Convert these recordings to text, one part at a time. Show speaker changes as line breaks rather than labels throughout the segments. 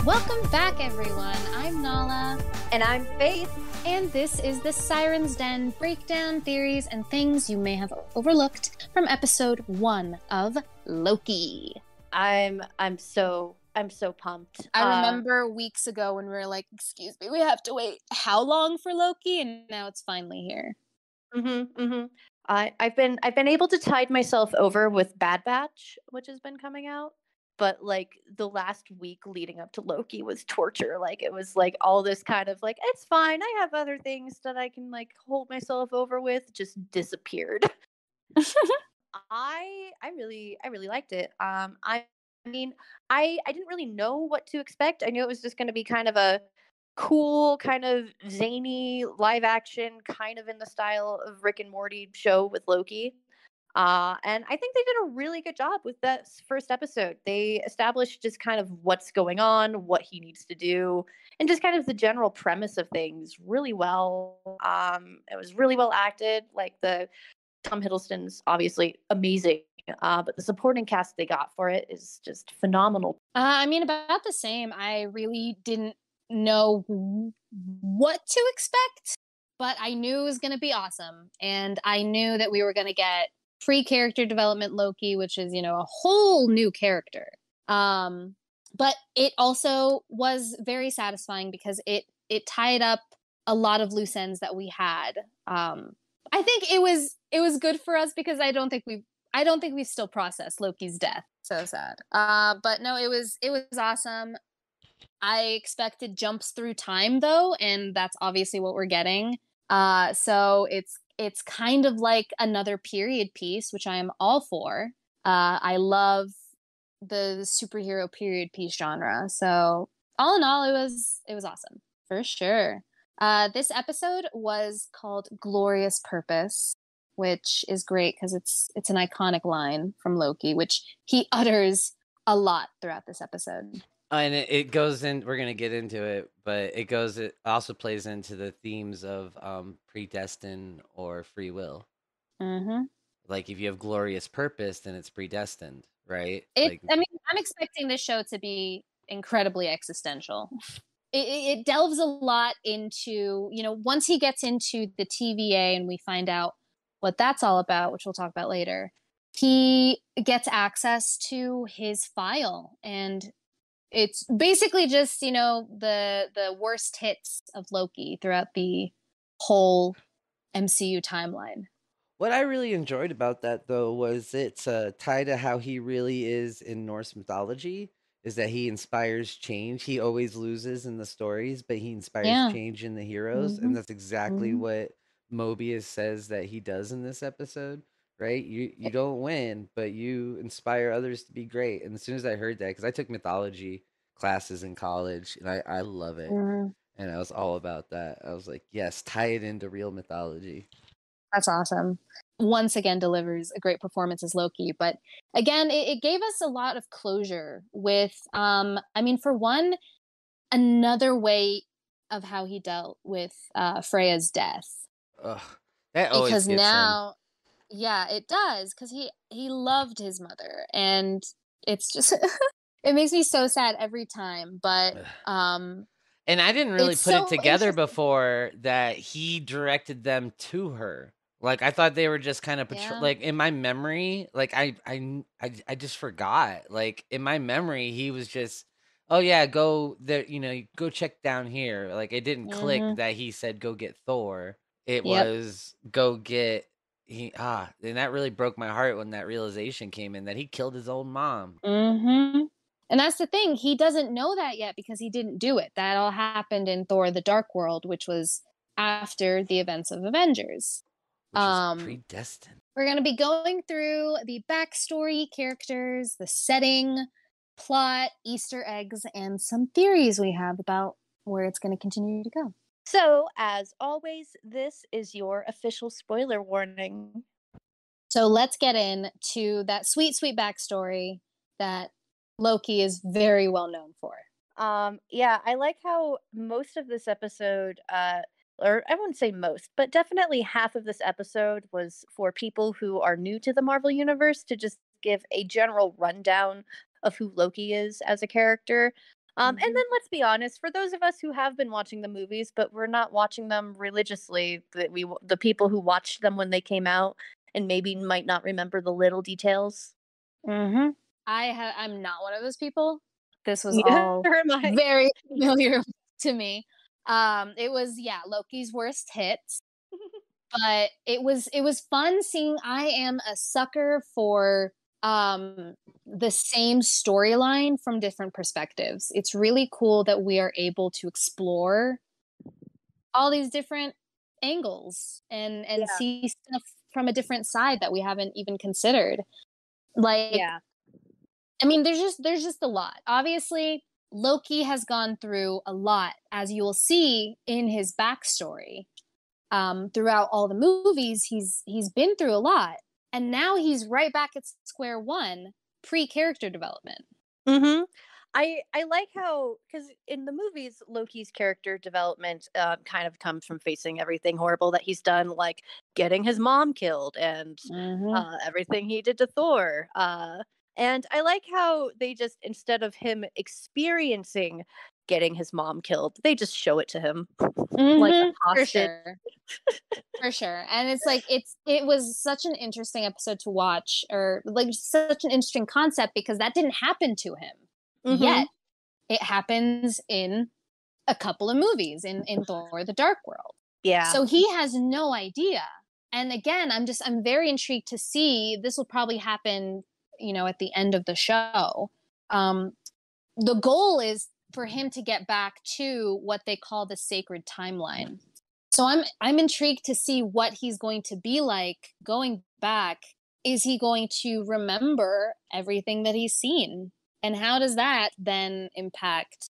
Welcome back, everyone. I'm Nala.
And I'm Faith.
And this is the Sirens Den breakdown, theories, and things you may have overlooked from episode 1 of Loki.
I'm so pumped.
I remember weeks ago when we were like, excuse me, we have to wait how long for Loki? And now it's finally here.
I've been able to tide myself over with Bad Batch, which has been coming out. But like the last week leading up to Loki was torture. Like it was like all this kind of like, it's fine, I have other things that I can like hold myself over with, just disappeared. I really liked it. I mean, I didn't really know what to expect. I knew it was just going to be kind of a cool, kind of zany live action, kind of in the style of Rick and Morty show with Loki. And I think they did a really good job with that first episode. They established just kind of what's going on, what he needs to do, and just kind of the general premise of things really well. It was really well acted. Like the Tom Hiddleston's obviously amazing, but the supporting cast they got for it is just phenomenal.
I mean, about the same. I really didn't know what to expect, but I knew it was going to be awesome. And I knew that we were going to get pre-character development Loki, which is, you know, a whole new character. But it also was very satisfying because it tied up a lot of loose ends that we had. I think it was good for us because I don't think we've still processed Loki's death. So sad. But no, it was awesome. I expected jumps through time though, and that's obviously what we're getting. So it's kind of like another period piece, which I am all for. I love the superhero period piece genre. So all in all, it was awesome for sure. This episode was called Glorious Purpose, which is great because it's an iconic line from Loki, which he utters a lot throughout this episode.
And it goes in, we're going to get into it, but it also plays into the themes of predestined or free will.
Mm-hmm.
Like if you have glorious purpose, then it's predestined, right?
I mean, I'm expecting this show to be incredibly existential. It delves a lot into, you know, once he gets into the TVA and we find out what that's all about, which we'll talk about later, he gets access to his file, and it's basically just, you know, the worst hits of Loki throughout the whole MCU timeline.
What I really enjoyed about that, though, was it's tied to how he really is in Norse mythology, is that he inspires change. He always loses in the stories, but he inspires change in the heroes.
Mm-hmm.
And that's exactly what Mobius says that he does in this episode, right? You don't win, but you inspire others to be great. And as soon as I heard that, because I took mythology classes in college, and I love it.
Mm-hmm.
And I was all about that. I was like, yes, tie it into real mythology.
That's awesome. Once again, delivers a great performance as Loki. But again, it gave us a lot of closure with, I mean, for one, another way of how he dealt with Freya's death.
Ugh, that always
because
gets
now, yeah, it does. Because he loved his mother. And it's just, it makes me so sad every time. But
and I didn't really put it together before that he directed them to her. Like I thought they were just kind of like in my memory, like I just forgot. Like in my memory, he was just, oh yeah, go there, you know, go check down here. Like it didn't click that he said go get Thor. It was go get and that really broke my heart when that realization came in that he killed his own mom.
Mm-hmm. And that's the thing. He doesn't know that yet because he didn't do it. That all happened in Thor: The Dark World, which was after the events of Avengers.
Which is predestined.
We're going to be going through the backstory, characters, the setting, plot, Easter eggs, and some theories we have about where it's going to continue to go.
So, as always, this is your official spoiler warning.
So let's get into that sweet, sweet backstory that Loki is very well known for.
Yeah, I like how most of this episode, or I wouldn't say most, but definitely half of this episode was for people who are new to the Marvel Universe to just give a general rundown of who Loki is as a character. And then let's be honest, for those of us who have been watching the movies, but we're not watching them religiously, the people who watched them when they came out and maybe might not remember the little details.
I'm not one of those people. This was
Neither
all
am I.
very familiar to me. It was Loki's worst hits, but it was fun seeing. I am a sucker for the same storyline from different perspectives. It's really cool that we are able to explore all these different angles and see stuff from a different side that we haven't even considered. Like, I mean, there's just a lot. Obviously, Loki has gone through a lot, as you will see in his backstory. Throughout all the movies, he's been through a lot, and now he's right back at square one, pre-character development.
I like how, because in the movies, Loki's character development kind of comes from facing everything horrible that he's done, like getting his mom killed and everything he did to Thor. And I like how they just, instead of him experiencing getting his mom killed, they just show it to him like a hostage.
For sure. And it's like it was such an interesting episode to watch, or like such an interesting concept, because that didn't happen to him. Yet it happens in a couple of movies in Thor the Dark World. So he has no idea. And again, I'm very intrigued to see. This will probably happen, at the end of the show. The goal is for him to get back to what they call the sacred timeline. So I'm intrigued to see what he's going to be like going back. Is he going to remember everything that he's seen? And how does that then impact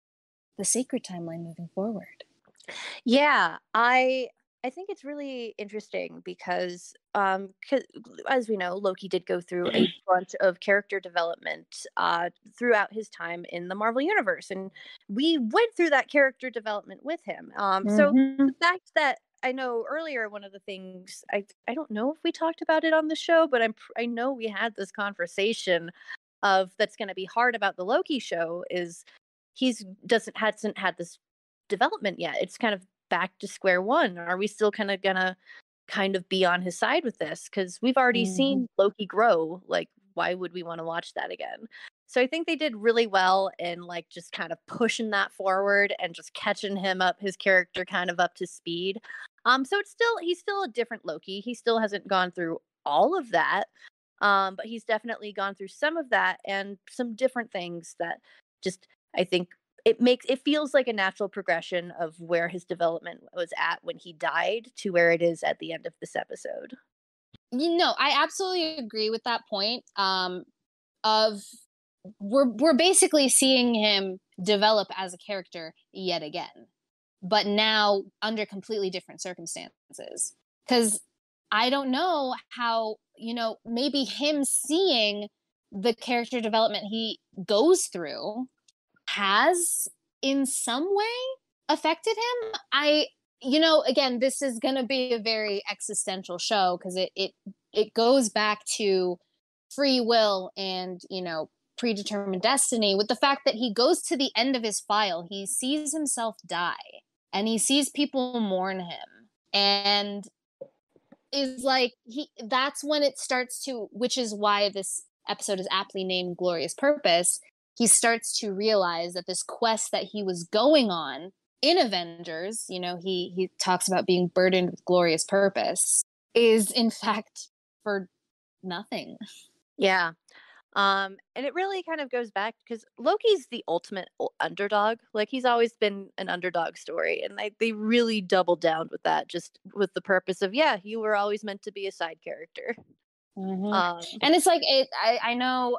the sacred timeline moving forward?
Yeah, I think it's really interesting because, as we know, Loki did go through a bunch of character development throughout his time in the Marvel Universe, and we went through that character development with him. So the fact that I know earlier, one of the things I don't know if we talked about it on the show, but I know we had this conversation of that's going to be hard about the Loki show is hasn't had this development yet. It's kind of back to square one. Are we still gonna be on his side with this? Because we've already seen Loki grow. Like, why would we want to watch that again? So I think they did really well in like just kind of pushing that forward and just catching his character kind of up to speed. So he's still a different Loki. He still hasn't gone through all of that. But he's definitely gone through some of that and some different things that just, I think, it feels like a natural progression of where his development was at when he died to where it is at the end of this episode.
I absolutely agree with that point. Of we're basically seeing him develop as a character yet again, but now under completely different circumstances. Because I don't know how, maybe him seeing the character development he goes through has in some way affected him. Again, this is going to be a very existential show because it goes back to free will and, predetermined destiny, with the fact that he goes to the end of his file. He sees himself die and he sees people mourn him, and is like, that's when it starts to, which is why this episode is aptly named Glorious Purpose. He starts to realize that this quest that he was going on in Avengers, he talks about being burdened with glorious purpose, is in fact for nothing.
Yeah. And it really kind of goes back because Loki's the ultimate underdog. Like, he's always been an underdog story, and they really doubled down with that, just with the purpose of, you were always meant to be a side character.
And it's like I know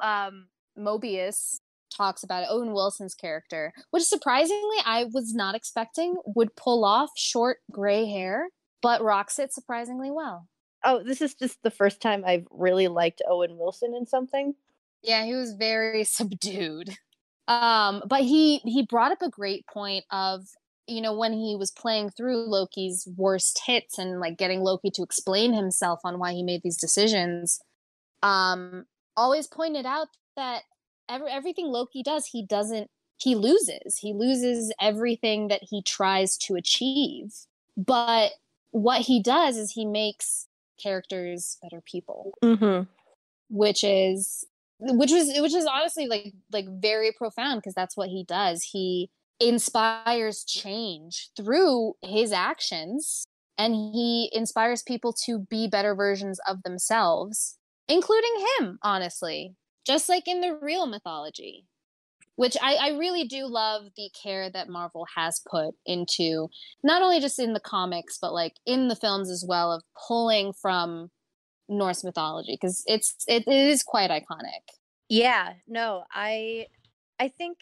Mobius talks about it, Owen Wilson's character, which surprisingly I was not expecting would pull off short gray hair, but rocks it surprisingly well.
Oh, this is just the first time I've really liked Owen Wilson in something.
Yeah, he was very subdued. But he brought up a great point of, when he was playing through Loki's worst hits and like getting Loki to explain himself on why he made these decisions, always pointed out that everything Loki does, he doesn't he loses everything that he tries to achieve. But what he does is he makes characters better people, which is honestly like very profound, because that's what he does. He inspires change through his actions, and he inspires people to be better versions of themselves, including him, honestly, just like in the real mythology. Which I really do love the care that Marvel has put into, not only just in the comics, but like in the films as well, of pulling from Norse mythology, because it is quite iconic.
Yeah, no, I think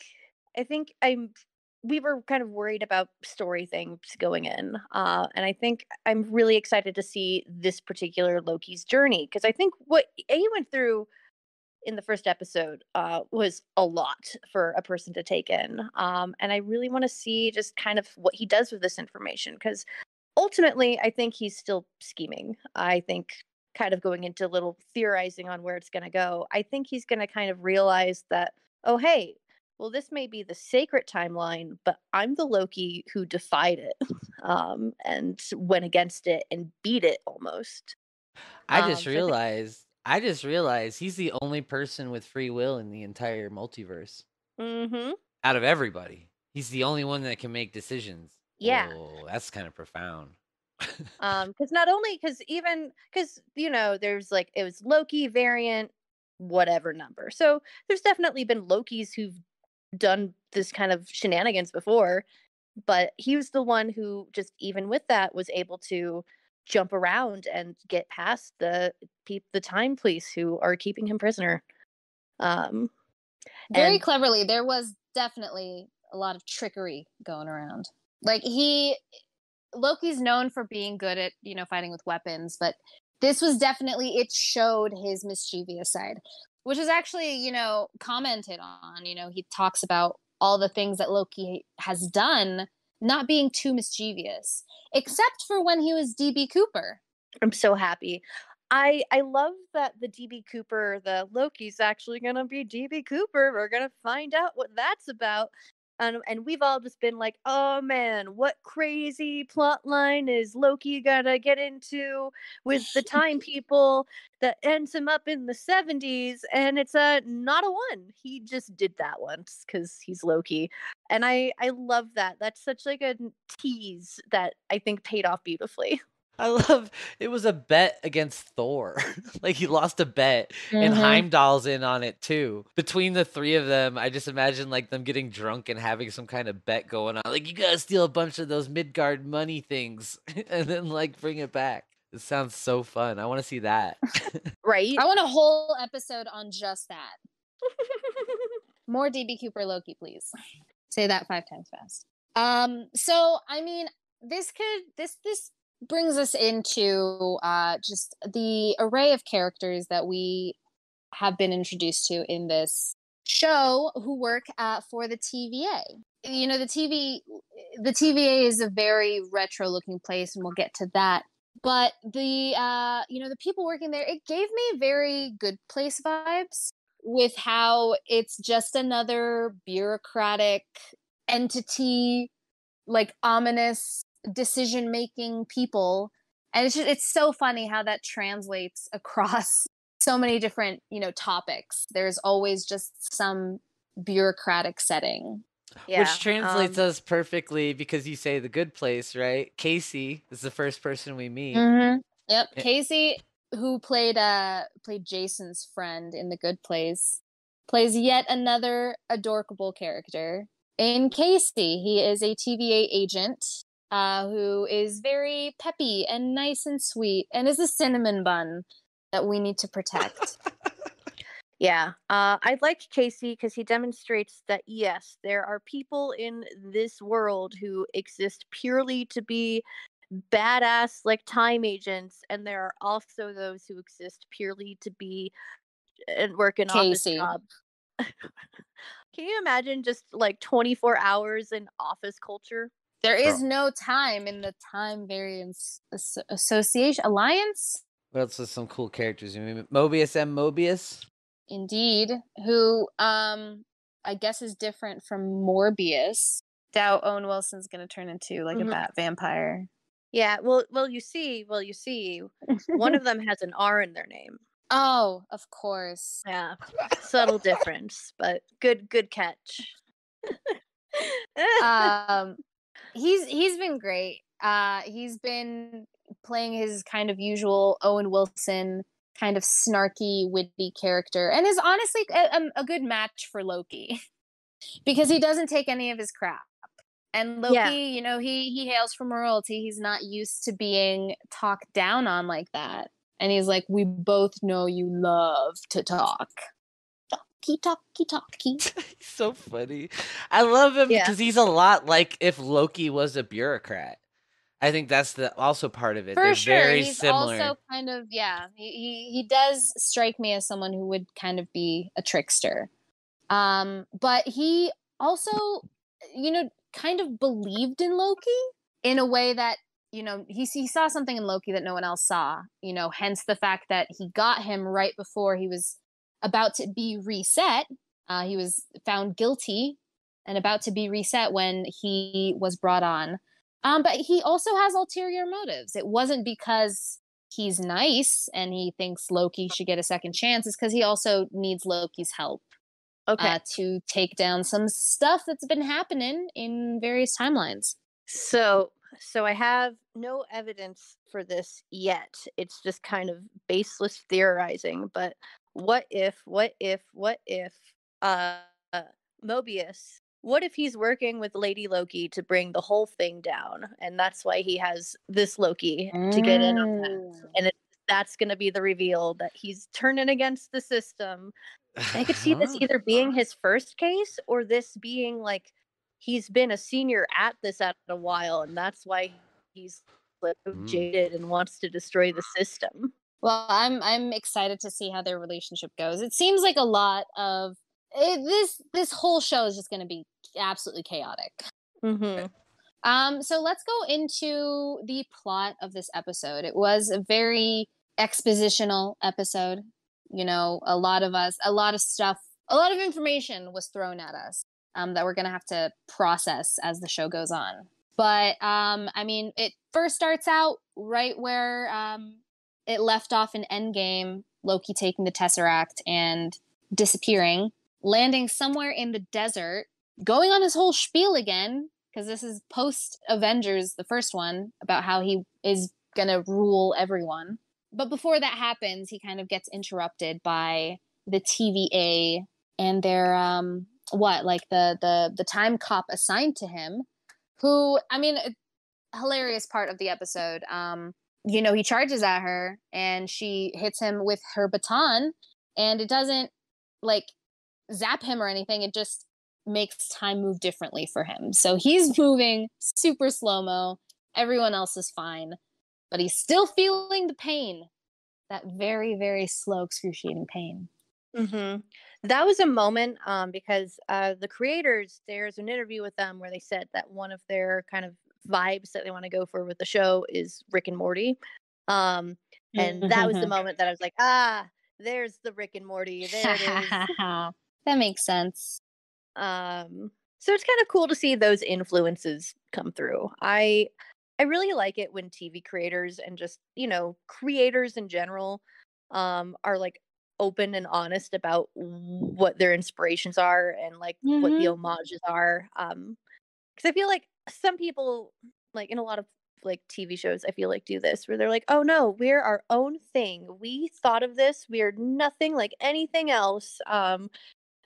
we were kind of worried about story things going in, and I think I'm really excited to see this particular Loki's journey, because I think what he went through in the first episode was a lot for a person to take in, and I really want to see just kind of what he does with this information, because ultimately I think he's still scheming. I think, kind of going into a little theorizing on where it's going to go, I think he's going to kind of realize that, oh hey, well, this may be the sacred timeline, but I'm the Loki who defied it, and went against it and beat it almost.
I just
So
realized he's the only person with free will in the entire multiverse.
Mm-hmm.
Out of everybody, he's the only one that can make decisions.
Yeah.
Whoa, that's kind of profound.
Because not only because there's like, it was Loki variant whatever number, so there's definitely been Lokis who've done this kind of shenanigans before, but he was the one who, just even with that, was able to jump around and get past the time police who are keeping him prisoner.
Very cleverly. There was definitely a lot of trickery going around. Like, Loki's known for being good at, fighting with weapons, but this was definitely, it showed his mischievous side, which is actually, commented on. He talks about all the things that Loki has done, not being too mischievous, except for when he was DB Cooper.
I'm so happy. I love that the DB Cooper, the Loki's actually going to be DB Cooper. We're going to find out what that's about. And we've all just been like, oh man, what crazy plot line is Loki gonna get into with the time people that ends him up in the 70s? And it's not a one. He just did that once because he's Loki. And I love that. That's such like a tease that I think paid off beautifully.
I love it was a bet against Thor. Like, he lost a bet, and Heimdall's in on it too. Between the three of them, I just imagine like them getting drunk and having some kind of bet going on. Like, you gotta steal a bunch of those Midgard money things and then like bring it back. It sounds so fun. I want to see that.
Right?
I want a whole episode on just that. More DB Cooper Loki, please. Say that 5 times fast. So I mean, this brings us into just the array of characters that we have been introduced to in this show who work for the TVA. The TVA is a very retro looking place, and we'll get to that. But the people working there, it gave me very Good Place vibes, with how it's just another bureaucratic entity, like ominous decision-making people. And it's so funny how that translates across so many different, topics. There's always just some bureaucratic setting.
Yeah.
Which translates us perfectly, because you say the Good Place, right? Casey is the first person we meet.
Yep. Casey, who played Jason's friend in The Good Place, plays yet another adorable character. In Casey, he is a TVA agent who is very peppy and nice and sweet, and is a cinnamon bun that we need to protect.
Yeah, I like Casey because he demonstrates that, yes, there are people in this world who exist purely to be badass, like, time agents, and there are also those who exist purely to be and work an office job. Can you imagine just like 24 hours in office culture?
There is no time in the Time Variance Association Alliance.
What else is some cool characters? Mobius M. Mobius?
Indeed, who I guess is different from Morbius. Doubt Owen Wilson's gonna turn into like a bat vampire.
Yeah, well, you see, one of them has an R in their name.
Oh, of course.
Yeah, subtle difference, but good catch.
He's been great. He's been playing his kind of usual Owen Wilson kind of snarky, witty character, and is honestly a good match for Loki because he doesn't take any of his crap. And Loki, you know, he hails from royalty. He's not used to being talked down on like that. And he's like, we both know you love to talk. Talky.
He's so funny. I love him because he's a lot like if Loki was a bureaucrat. I think that's also part of it.
For
They're
sure.
very
He's
similar.
also kind of, he does strike me as someone who would kind of be a trickster. But he also, you know, kind of believed in Loki in a way that, you know, he saw something in Loki that no one else saw, you know, hence the fact that he got him right before he was about to be reset. He was found guilty and about to be reset when he was brought on. But he also has ulterior motives. It wasn't because he's nice and he thinks Loki should get a second chance. It's because he also needs Loki's help. To take down some stuff that's been happening in various timelines.
So I have no evidence for this yet. It's just kind of baseless theorizing. But what if Mobius? What if he's working with Lady Loki to bring the whole thing down, and that's why he has this Loki to get in on that, and that's going to be the reveal that he's turning against the system. I could see this either being his first case or this being like he's been a senior at this at a while, and that's why he's like jaded and wants to destroy the system.
Well, I'm excited to see how their relationship goes. It seems like a lot of this whole show is just going to be absolutely chaotic. So let's go into the plot of this episode. It was a very expositional episode. You know, a lot of stuff, a lot of information was thrown at us that we're going to have to process as the show goes on. But, I mean, it first starts out right where it left off in Endgame, Loki taking the Tesseract and disappearing, landing somewhere in the desert, going on his whole spiel again, because this is post-Avengers, the first one, about how he is going to rule everyone. But before that happens, he kind of gets interrupted by the TVA and their the time cop assigned to him, who, I mean, a hilarious part of the episode. You know, he charges at her and she hits him with her baton, and it doesn't like zap him or anything. It just makes time move differently for him. So he's moving super slow-mo. Everyone else is fine, but he's still feeling the pain, that very, very slow, excruciating pain.
That was a moment because the creators, there's an interview with them where they said that one of their kind of vibes that they want to go for with the show is Rick and Morty. And that was the moment that I was like, there's the Rick and Morty. There it is.
That makes sense.
So it's kind of cool to see those influences come through. I really like it when TV creators and just, you know, creators in general are like open and honest about what their inspirations are and like what the homages are. Because I feel like some people, like in a lot of like TV shows, I feel like do this where they're like, oh no, we're our own thing. We thought of this. We're nothing like anything else.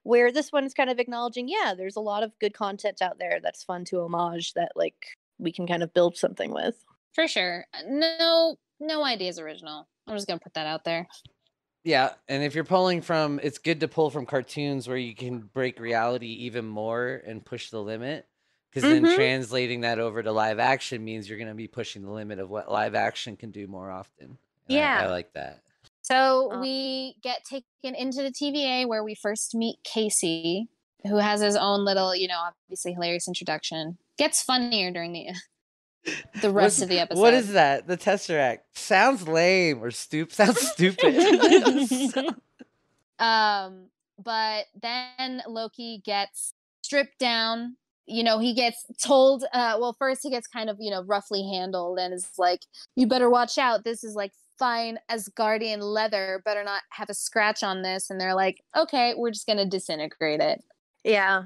Where this one is kind of acknowledging, there's a lot of good content out there that's fun to homage that like we can kind of build something with.
For sure. No ideas original. I'm just gonna put that out there.
Yeah, and if you're pulling from, it's good to pull from cartoons where you can break reality even more and push the limit, because then translating that over to live action means you're going to be pushing the limit of what live action can do more often. And I like that.
So we get taken into the TVA where we first meet Casey, who has his own little, you know, obviously hilarious introduction. Gets funnier during the rest of the episode.
What is that? The Tesseract sounds lame or sounds stupid.
but then Loki gets stripped down. He gets told, well, first he gets kind of, roughly handled and is like, you better watch out. This is like fine Asgardian leather. Better not have a scratch on this. And they're like, okay, we're just going to disintegrate it.
Yeah.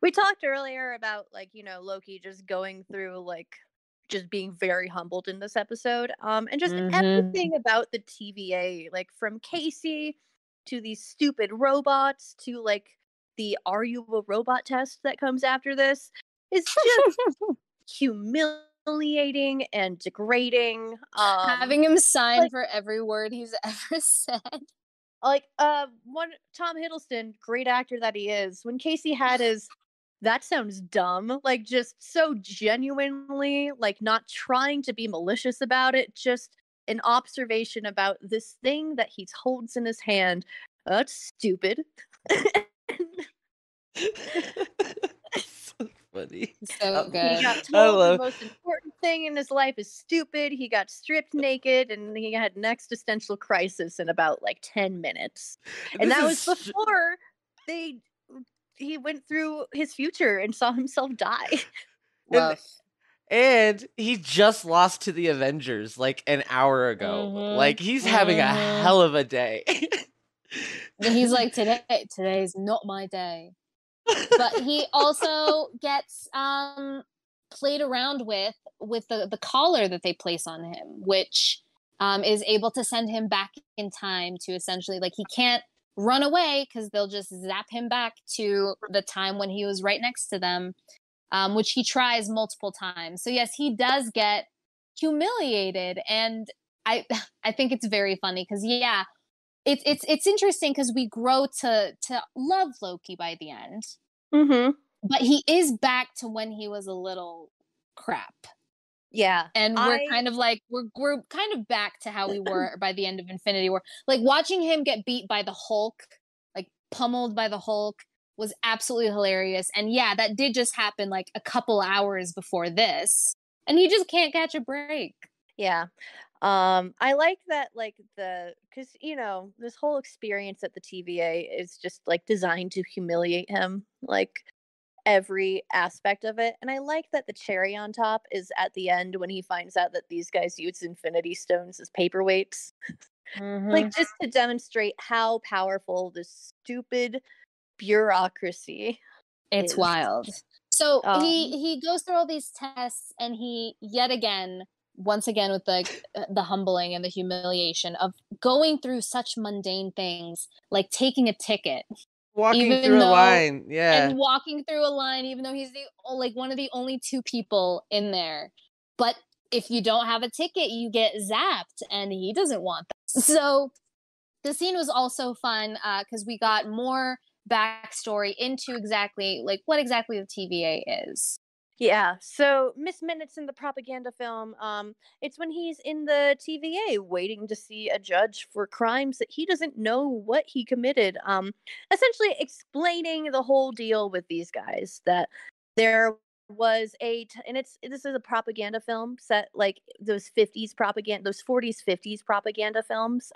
We talked earlier about, like, Loki just going through, like, just being very humbled in this episode. And just everything about the TVA, like from Casey to these stupid robots to like the "Are you a robot?" test that comes after this is just humiliating and degrading.
Having him sign for every word he's ever said.
Like one Tom Hiddleston, great actor that he is, when Casey had his that sounds dumb, like just so genuinely, like not trying to be malicious about it, just an observation about this thing that he holds in his hand. That's stupid.
So funny.
So good.
He got told the most important thing in his life is stupid. He got stripped naked and he had an existential crisis in about like 10 minutes. And that was before he went through his future and saw himself die.
And he just lost to the Avengers like an hour ago. Like he's having a hell of a day.
He's like, today's not my day. But he also gets played around with the collar that they place on him, which is able to send him back in time to essentially, like, he can't run away because they'll just zap him back to the time when he was right next to them, which he tries multiple times. So yes, he does get humiliated, and I think it's very funny because it's interesting because we grow to love Loki by the end. But he is back to when he was a little crap.
Yeah.
And we're kind of like, we're kind of back to how we were by the end of Infinity War. Like, watching him get beat by the Hulk, like pummeled by the Hulk, was absolutely hilarious. And yeah, that did just happen like a couple hours before this. And you just can't catch a break.
Yeah. I like that, like, because this whole experience at the TVA is just like designed to humiliate him, like every aspect of it. And I like that the cherry on top is at the end when he finds out that these guys use Infinity Stones as paperweights. Like, just to demonstrate how powerful this stupid bureaucracy
is. Wild. So he goes through all these tests, and he once again with the humbling and the humiliation of going through such mundane things like taking a ticket,
walking through a line,
and walking through a line, even though he's one of the only two people in there. But if you don't have a ticket, you get zapped, and he doesn't want that. So the scene was also fun because we got more backstory into what exactly the TVA is.
Yeah, so Miss Minutes in the propaganda film, it's when he's in the TVA waiting to see a judge for crimes that he doesn't know what he committed. Essentially explaining the whole deal with these guys, that there was this is a propaganda film set like those 50s propaganda, those 40s, 50s propaganda films.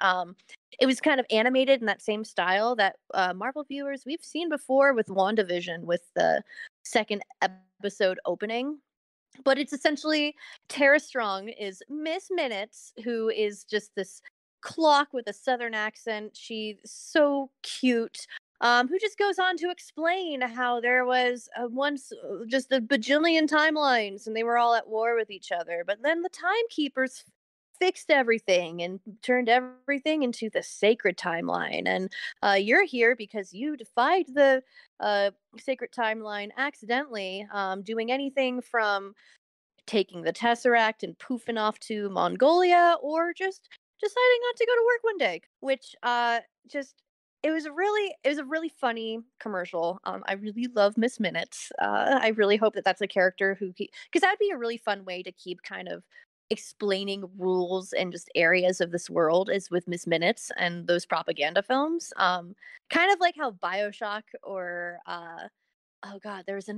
It was kind of animated in that same style that Marvel viewers we've seen before with WandaVision, with the second episode opening. But it's essentially Tara Strong is Miss Minutes, who is just this clock with a southern accent. She's so cute. Who just goes on to explain how there was once just a bajillion timelines and they were all at war with each other. But then the timekeepers fixed everything and turned everything into the sacred timeline. And you're here because you defied the sacred timeline accidentally, doing anything from taking the Tesseract and poofing off to Mongolia, or just deciding not to go to work one day, which it was a really funny commercial. I really love Miss Minutes. I really hope that that's a character because that'd be a really fun way to keep kind of explaining rules and just areas of this world, is with Miss Minutes and those propaganda films. Kind of like how BioShock or oh god, there's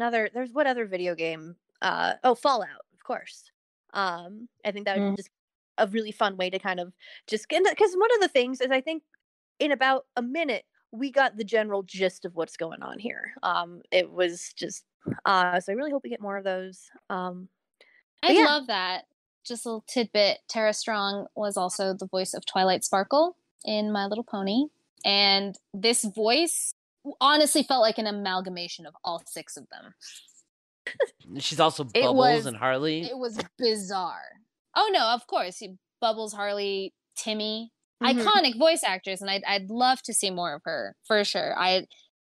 what other video game? Fallout, of course. I think that would just a really fun way to kind of just, because one of the things is, I think in about a minute we got the general gist of what's going on here. It was just so I really hope we get more of those.
I love that. Just a little tidbit. Tara Strong was also the voice of Twilight Sparkle in My Little Pony. And this voice honestly felt like an amalgamation of all 6 of them.
She's also Bubbles and Harley.
It was bizarre. Oh, no, of course. Bubbles, Harley, Timmy. Mm-hmm. Iconic voice actress, and I'd love to see more of her, for sure.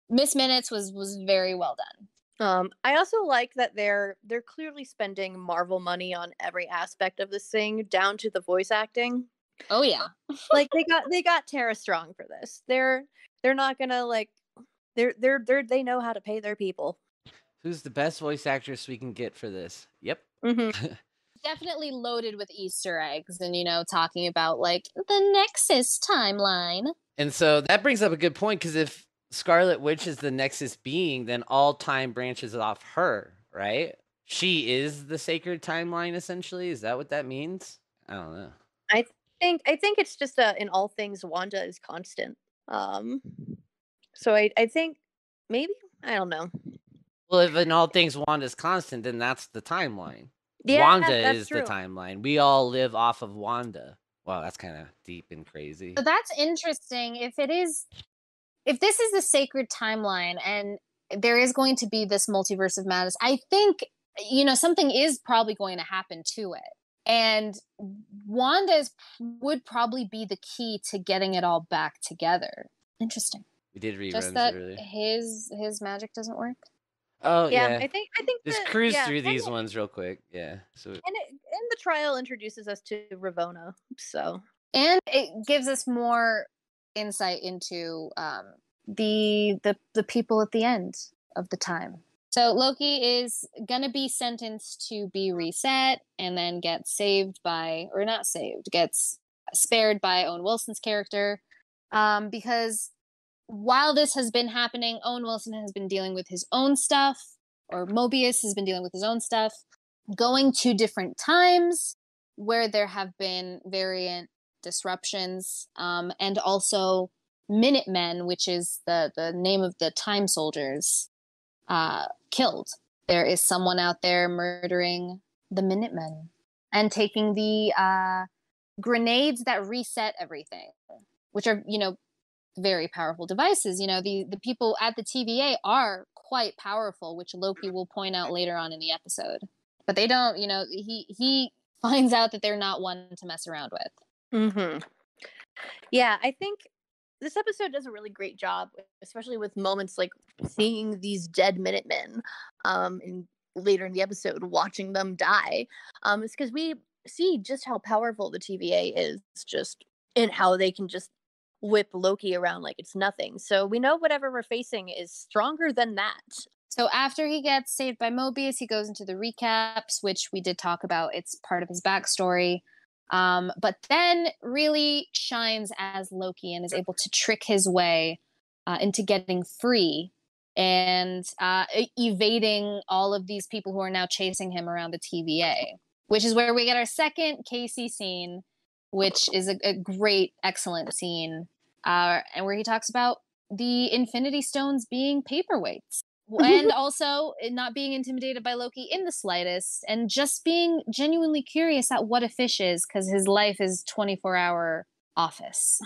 Miss Minutes was very well done.
I also like that they're clearly spending Marvel money on every aspect of this thing, down to the voice acting.
Oh yeah.
Like they got Tara Strong for this. They're not gonna like they know how to pay their people.
Who's the best voice actress we can get for this? Yep.
Mm-hmm.
Definitely loaded with Easter eggs and, talking about like the Nexus timeline.
And so that brings up a good point, because if Scarlet Witch is the Nexus being, then all time branches off her, right? She is the sacred timeline, essentially. Is that what that means? I don't know.
I think it's just in all things Wanda is constant. So I think maybe, I don't know.
Well, if in all things Wanda's constant, then that's the timeline.
Yeah,
Wanda is true. The timeline. We all live off of Wanda. Wow, that's kind of deep and crazy.
So that's interesting. If this is the sacred timeline and there is going to be this multiverse of madness, I think, something is probably going to happen to it. And Wanda would probably be the key to getting it all back together. Interesting.
We did reruns
just that
earlier.
His magic doesn't work.
Oh yeah.
I think
just cruise through these ones real quick. Yeah. So
and the trial introduces us to Ravonna. So
and it gives us more insight into the people at the end of the time. So Loki is gonna be sentenced to be reset and then gets spared by Owen Wilson's character, because while this has been happening, Owen Wilson has been dealing with his own stuff, or Mobius has been dealing with his own stuff, going to different times where there have been variant disruptions, and also Minutemen, which is the name of the time soldiers, killed. There is someone out there murdering the Minutemen and taking the grenades that reset everything, which are, very powerful devices. The people at the TVA are quite powerful, which Loki will point out later on in the episode. But they don't, he finds out that they're not one to mess around with.
Mm-hmm. Yeah, I think this episode does a really great job, especially with moments like seeing these dead Minutemen, and later in the episode watching them die. It's because we see just how powerful the TVA is, just in how they can just whip Loki around like it's nothing. So we know whatever we're facing is stronger than that.
So after he gets saved by Mobius, he goes into the recaps, which we did talk about. It's part of his backstory. But then really shines as Loki and is able to trick his way into getting free and evading all of these people who are now chasing him around the TVA, which is where we get our second Casey scene, which is a great, excellent scene, and where he talks about the Infinity Stones being paperweights. And also not being intimidated by Loki in the slightest, and just being genuinely curious at what a fish is, because his life is 24-hour office.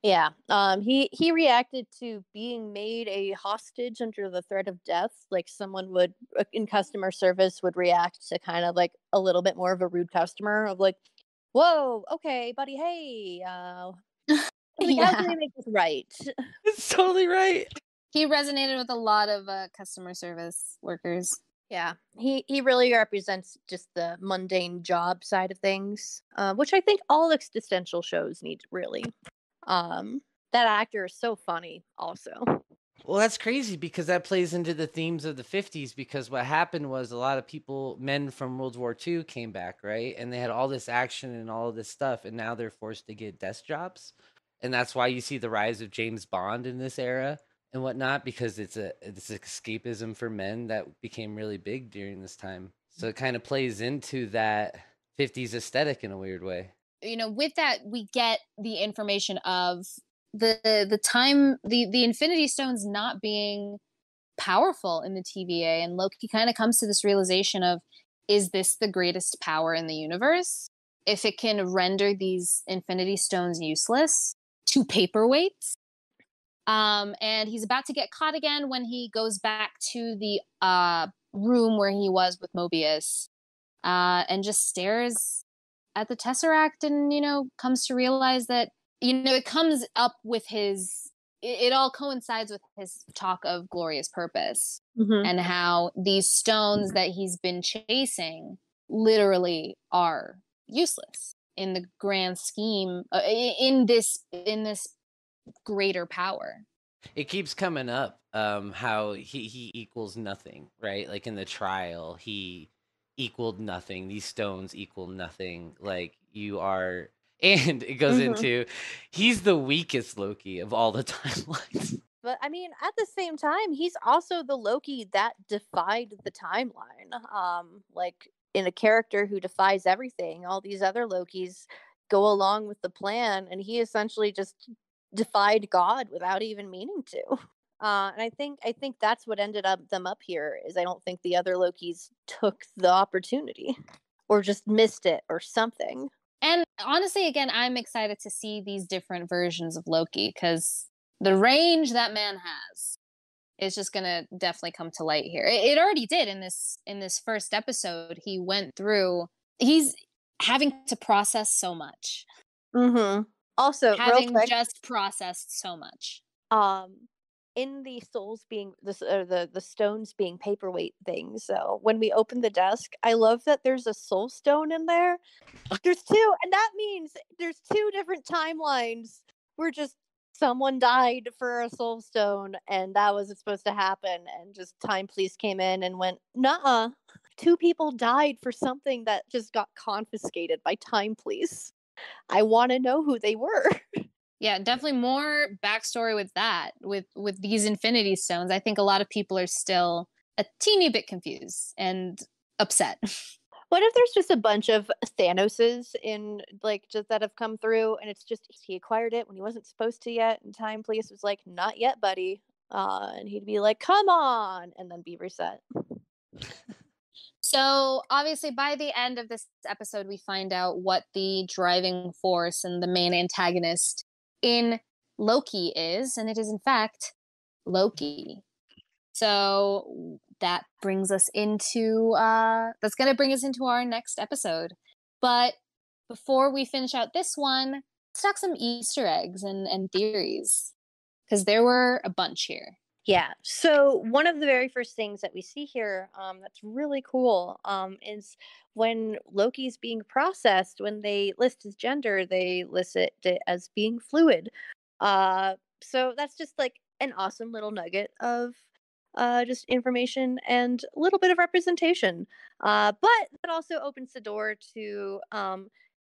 Yeah. He reacted to being made a hostage under the threat of death, like someone would in customer service would react to kind of like a little bit more of a rude customer of like, whoa, okay, buddy, hey, how can we make this right?
It's totally right.
He resonated with a lot of customer service workers.
Yeah, he really represents just the mundane job side of things, which I think all existential shows need, really. That actor is so funny also.
Well, that's crazy because that plays into the themes of the 50s, because what happened was a lot of men from World War II came back, right? And they had all this action and all of this stuff, and now they're forced to get desk jobs. And that's why you see the rise of James Bond in this era and whatnot, because it's escapism for men that became really big during this time. So it kind of plays into that 50s aesthetic in a weird way.
With that, we get the information of the Infinity Stones not being powerful in the TVA, and Loki kind of comes to this realization of, is this the greatest power in the universe? If it can render these Infinity Stones useless to paperweights. And he's about to get caught again when he goes back to the room where he was with Mobius, and just stares at the Tesseract and, comes to realize that, it comes up with it all coincides with his talk of glorious purpose, and how these stones that he's been chasing literally are useless in the grand scheme, in this greater power.
It keeps coming up, how he equals nothing, right? Like in the trial, he equaled nothing. These stones equal nothing. Like you are, and it goes into, he's the weakest Loki of all the timelines.
But I mean, at the same time, he's also the Loki that defied the timeline. Like in a character who defies everything, all these other Lokis go along with the plan, and he essentially just defied God without even meaning to. And I think that's what ended them up here. Is I don't think the other Lokis took the opportunity, or just missed it, or something.
And honestly, again, I'm excited to see these different versions of Loki, because the range that man has is just gonna definitely come to light here. It already did in this first episode. He went through. He's having to process so much.
Also,
having just processed so much.
In the souls being the stones being paperweight things. So when we open the desk, I love that there's a soul stone in there. There's two, and that means there's two different timelines where just someone died for a soul stone, and that was supposed to happen, and just Time Police came in and went, nuh-uh. Two people died for something that just got confiscated by Time Police. I want to know who they were.
Yeah, definitely more backstory with that, with these Infinity Stones. I think a lot of people are still a teeny bit confused and upset.
What if there's just a bunch of Thanoses in, like, just that have come through, and it's just he acquired it when he wasn't supposed to yet, and Time Police was like, not yet, buddy. And he'd be like, come on, and then be reset.
So obviously by the end of this episode, we find out what the driving force and the main antagonist in Loki is, and it is in fact Loki. So that brings us into that's going to bring us into our next episode. But before we finish out this one, let's talk some Easter eggs and theories, because there were a bunch here.
Yeah. So one of the very first things that we see here, that's really cool, is when Loki's being processed. When they list his gender, they list it as being fluid. So that's just like an awesome little nugget of just information and a little bit of representation. But that also opens the door to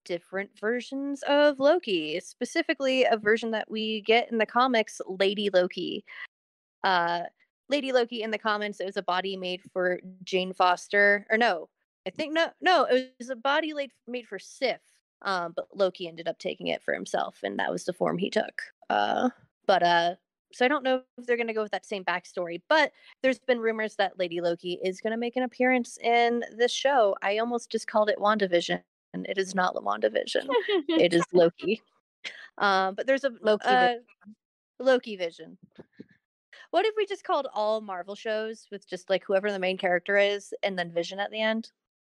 different versions of Loki, specifically a version that we get in the comics, Lady Loki. Lady Loki in the comments, it was a body made for Jane Foster, or no, I think no, it was a body made for Sif. But Loki ended up taking it for himself, and that was the form he took. So I don't know if they're going to go with that same backstory, but there's been rumors that Lady Loki is going to make an appearance in this show. I almost just called it WandaVision, and it is not WandaVision. It is Loki. But there's a Loki Vision. What if we just called all Marvel shows with just like whoever the main character is and then Vision at the end?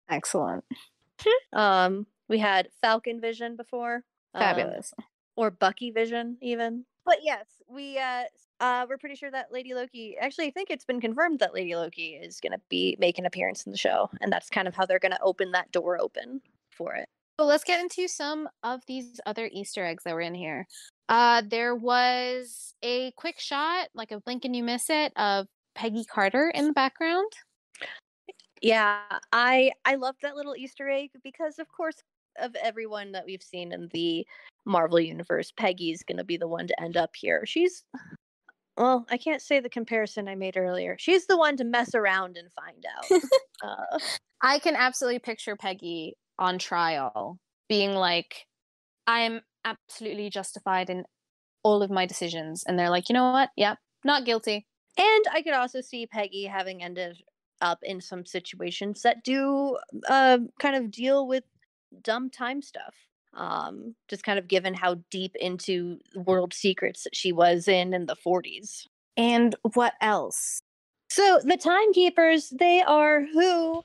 Excellent.
We had Falcon Vision before.
Fabulous.
Or Bucky Vision even. But yes, we're pretty sure that Lady Loki, actually I think it's been confirmed that Lady Loki is going to make an appearance in the show, and that's kind of how they're going to open that door open for it.
So let's get into some of these other Easter eggs that were in here. There was a quick shot, like a blink and you miss it, of Peggy Carter in the background.
Yeah, I love that little Easter egg because, of course, of everyone that we've seen in the Marvel universe, Peggy's going to be the one to end up here. Well, I can't say the comparison I made earlier. She's the one to mess around and find out.
I can absolutely picture Peggy on trial being like, I'm absolutely justified in all of my decisions. And they're like, you know what? Yep, not guilty.
And I could also see Peggy having ended up in some situations that do kind of deal with dumb time stuff. Just kind of given how deep into world secrets that she was in the 40s.
And what else?
So the Timekeepers, they are who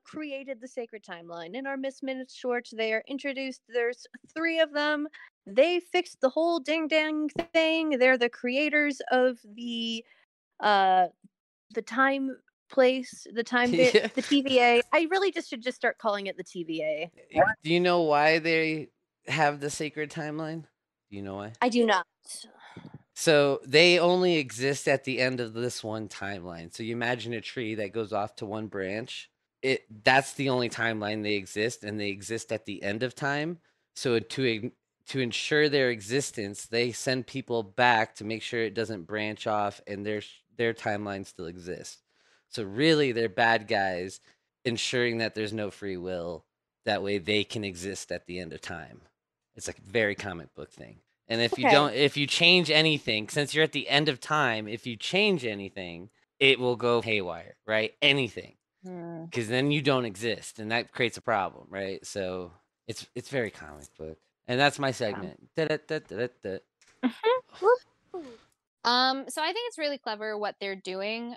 created the sacred timeline. In our Miss Minutes short, they are introduced. There's 3 of them. They fixed the whole ding dang thing. They're the creators of the time place, the time bit, the TVA. I really should start calling it the TVA.
Do you know why they have the sacred timeline? Do you know why?
I do not.
So they only exist at the end of this one timeline. So you imagine a tree that goes off to one branch. That's the only timeline they exist, and they exist at the end of time. So to ensure their existence, they send people back to make sure it doesn't branch off and their timeline still exists. So really, they're bad guys ensuring that there's no free will. That way they can exist at the end of time. It's like a very comic book thing. And if you change anything, since you're at the end of time, if you change anything, it will go haywire, right? Anything. Because then you don't exist, and that creates a problem, right? So it's very comic book. And that's my segment.
So I think it's really clever what they're doing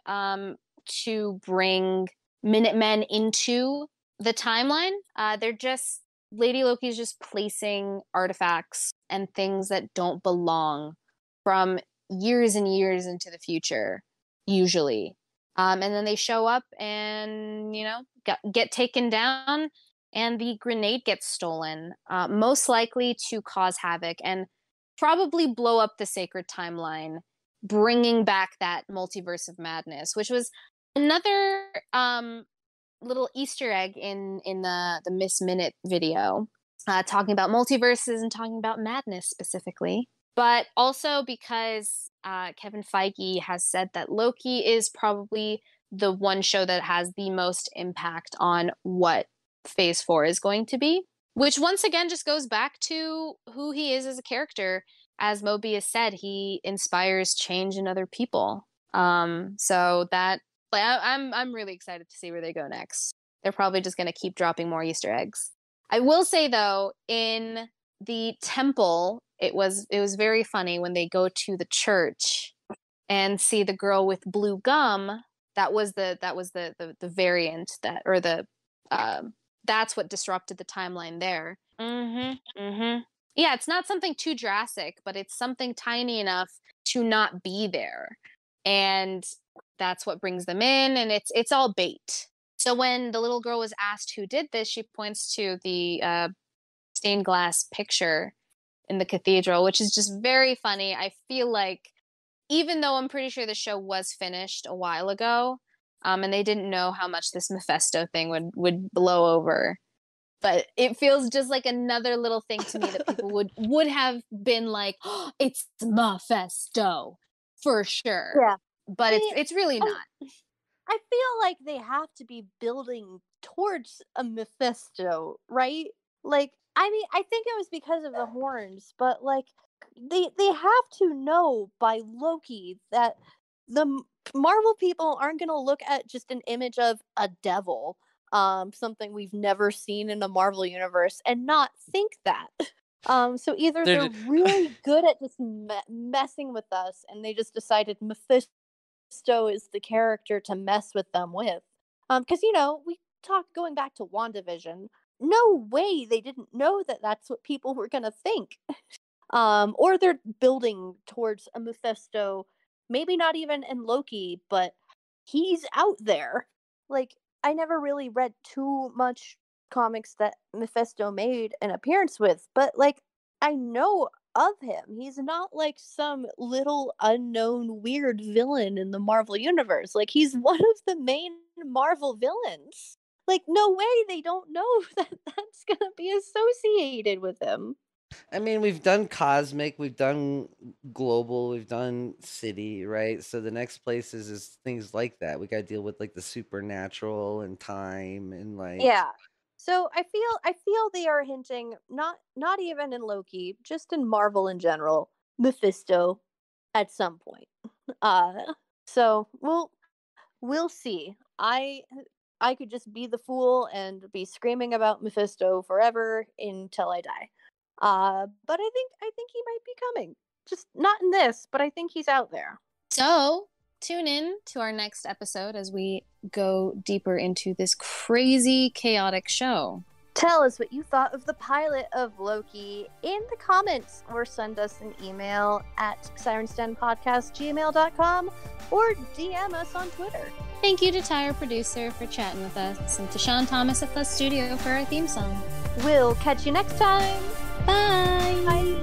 to bring Minutemen into the timeline. Lady Loki's just placing artifacts and things that don't belong from years and years into the future, usually. And then they show up and, get taken down, and the grenade gets stolen, most likely to cause havoc and probably blow up the sacred timeline, bringing back that multiverse of madness, which was another little Easter egg in the Miss Minute video, talking about multiverses and talking about madness specifically. But also because Kevin Feige has said that Loki is probably the one show that has the most impact on what Phase 4 is going to be, which once again just goes back to who he is as a character. As Mobius said, he inspires change in other people. So that, I'm really excited to see where they go next. They're probably just going to keep dropping more Easter eggs. I will say though, in the temple, it was very funny when they go to the church and see the girl with blue gum. That was the variant that's what disrupted the timeline there. Yeah, it's not something too drastic, but it's something tiny enough to not be there. And that's what brings them in, and it's all bait. So when the little girl was asked who did this, she points to the stained glass picture in the cathedral, which is just very funny. I feel like, even though I'm pretty sure the show was finished a while ago, and they didn't know how much this Mephisto thing would blow over, but it feels just like another little thing to me that people would have been like, oh, it's Mephisto for sure. Yeah, but it's really not.
I feel like they have to be building towards a Mephisto, right? Like, I mean, I think it was because of the horns, but like they have to know by Loki that the Marvel people aren't going to look at just an image of a devil, something we've never seen in the Marvel universe, and not think that. So either they're really good at just messing with us, and they just decided Mephisto is the character to mess with them with. Because we talked going back to WandaVision. No way they didn't know that that's what people were gonna think. Or they're building towards a Mephisto, maybe not even in Loki, but he's out there. Like, I never really read too much comics that Mephisto made an appearance with, but like, I know of him. He's not like some little unknown weird villain in the Marvel universe. Like, he's one of the main Marvel villains. Like, no way they don't know that that's gonna be associated with him.
I mean, we've done cosmic, we've done global, we've done city, right? So the next place is things like that. We got to deal with like the supernatural and time and like.
Yeah. So I feel they are hinting, not even in Loki, just in Marvel in general, Mephisto at some point. So we'll see. I could just be the fool and be screaming about Mephisto forever until I die. But I think he might be coming. Just not in this, but I think he's out there.
So tune in to our next episode as we go deeper into this crazy, chaotic show.
Tell us what you thought of the pilot of Loki in the comments, or send us an email at sirensdenpodcast@gmail.com or DM us on Twitter.
Thank you to Ty, our producer, for chatting with us, and to Sean Thomas at the studio for our theme song.
We'll catch you next time.
Bye!
Bye!